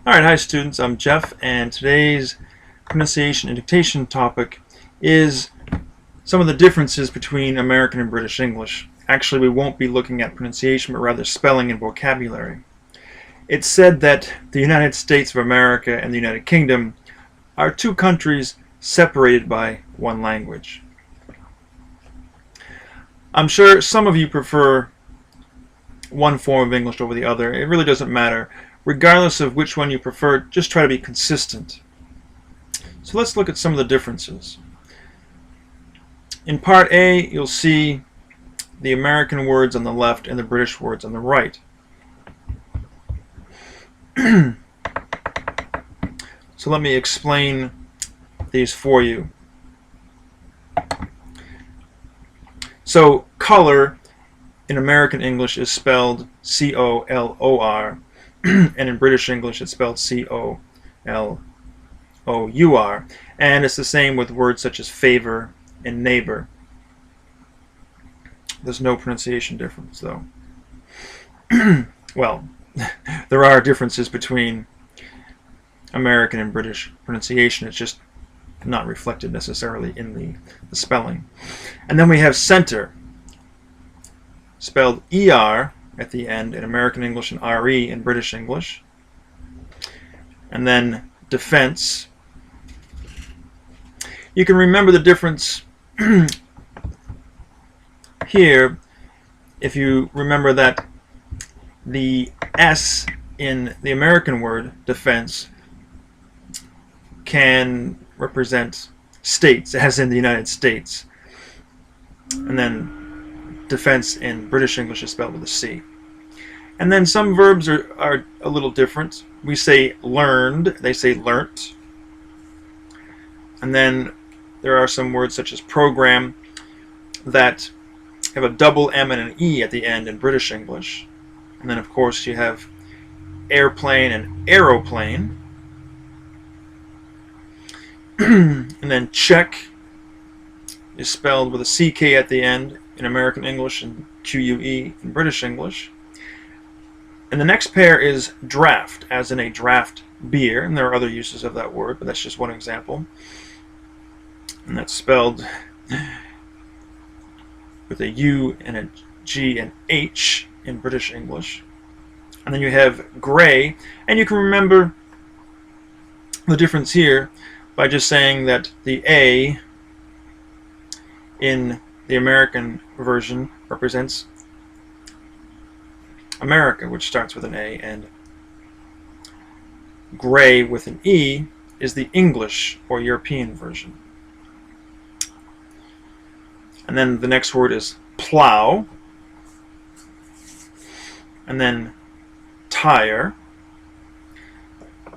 Alright, hi students, I'm Jeff, and today's pronunciation and dictation topic is some of the differences between American and British English. Actually, we won't be looking at pronunciation, but rather spelling and vocabulary. It's said that the United States of America and the United Kingdom are two countries separated by one language. I'm sure some of you prefer one form of English over the other. It really doesn't matter. Regardless of which one you prefer, just try to be consistent. So let's look at some of the differences. In part A, you'll see the American words on the left and the British words on the right. So let me explain these for you. So color in American English is spelled C-O-L-O-R, and in British English it's spelled C-O-L-O-U-R, and it's the same with words such as favor and neighbor. There's no pronunciation difference though. Well, there are differences between American and British pronunciation. It's just not reflected necessarily in the spelling. And then we have center, spelled E-R at the end in American English and R-E in British English. And then defense. You can remember the difference here if you remember that the S in the American word defense can represent states, as in the United States. And then defense in British English is spelled with a C. And then some verbs are a little different. We say learned, they say learnt. And then there are some words such as program that have a double M and an E at the end in British English. And then of course you have airplane and aeroplane. And then cheque is spelled with a CK at the end in American English and QUE in British English. And the next pair is draught, as in a draft beer, and there are other uses of that word, but that's just one example. And that's spelled with a U and a G and H in British English. And then you have gray, and you can remember the difference here by just saying that the A in the American version represents America, which starts with an A, and gray with an E is the English or European version. And then the next word is plow, and then tyre.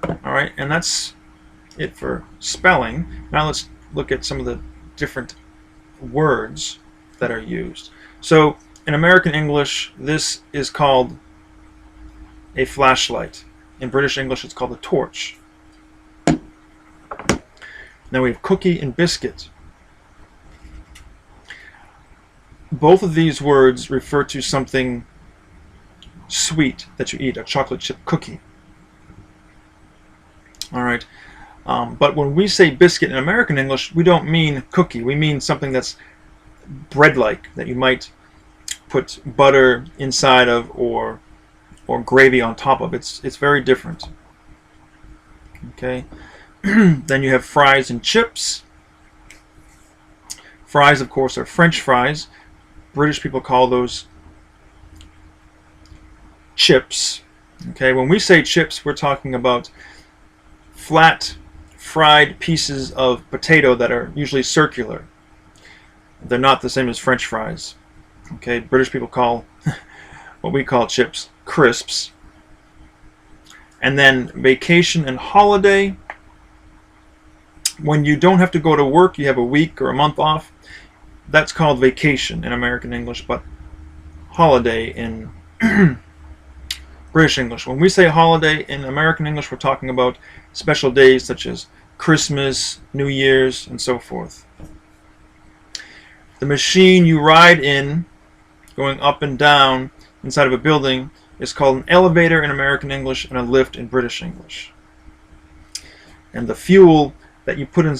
Alright, and that's it for spelling. Now let's look at some of the different words that are used. So in American English, this is called a flashlight. In British English, it's called a torch. Now we have cookie and biscuit. Both of these words refer to something sweet that you eat, a chocolate chip cookie. All right. But when we say biscuit in American English, we don't mean cookie. We mean something that's bread-like, that you might put butter inside of or gravy on top of. It's very different. Okay. Then you have fries and chips. Fries, of course, are French fries. British people call those chips. Okay. When we say chips, we're talking about flat fried pieces of potato that are usually circular. They're not the same as French fries. Okay, British people call what we call chips crisps. And then vacation and holiday. When you don't have to go to work, you have a week or a month off, that's called vacation in American English, but holiday in British English. When we say holiday in American English, we're talking about special days such as Christmas, New Year's, and so forth. The machine you ride in, going up and down inside of a building, is called an elevator in American English and a lift in British English. And the fuel that you put in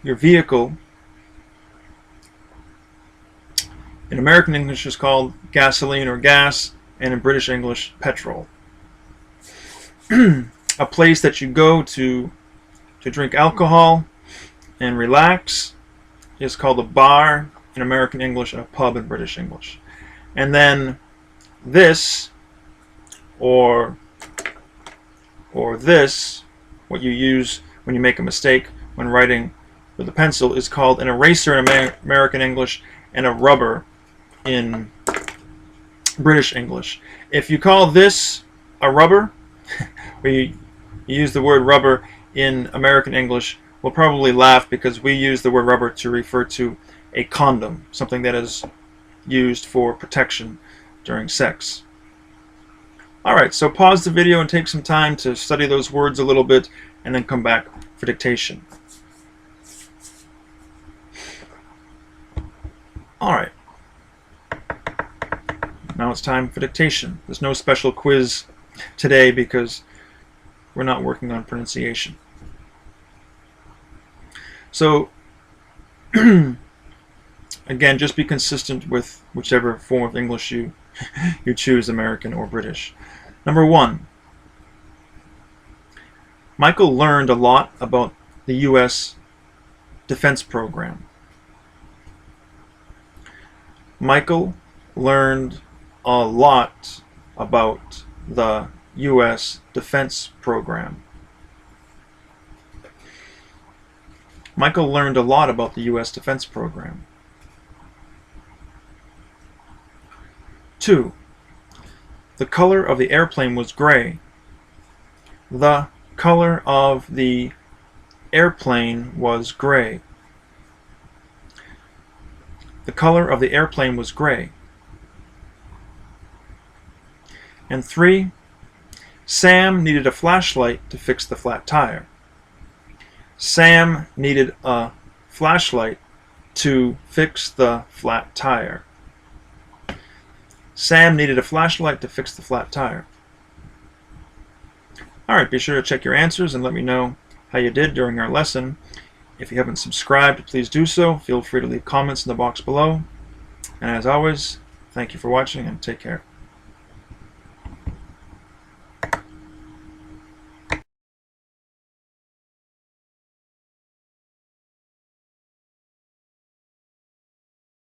your vehicle in American English is called gasoline or gas, and in British English, petrol. A place that you go to drink alcohol and relax is called a bar in American English and a pub in British English. And then this or this, what you use when you make a mistake when writing with a pencil, is called an eraser in American English and a rubber in British English. If you call this a rubber, or you use the word rubber in American English, we'll probably laugh because we use the word rubber to refer to a condom, something that is used for protection during sex. Alright, so pause the video and take some time to study those words a little bit and then come back for dictation. Alright. Now it's time for dictation. There's no special quiz today because we're not working on pronunciation. So, again, just be consistent with whichever form of English you choose, American or British. Number 1. Michael learned a lot about the U.S. defense program. Michael learned a lot about the U.S. defense program. Michael learned a lot about the U.S. defense program. 2. The color of the airplane was gray. The color of the airplane was gray. The color of the airplane was gray. And 3. Sam needed a flashlight to fix the flat tire. Sam needed a flashlight to fix the flat tire. Sam needed a flashlight to fix the flat tire. Alright, be sure to check your answers and let me know how you did during our lesson. If you haven't subscribed, please do so. Feel free to leave comments in the box below. And as always, thank you for watching and take care.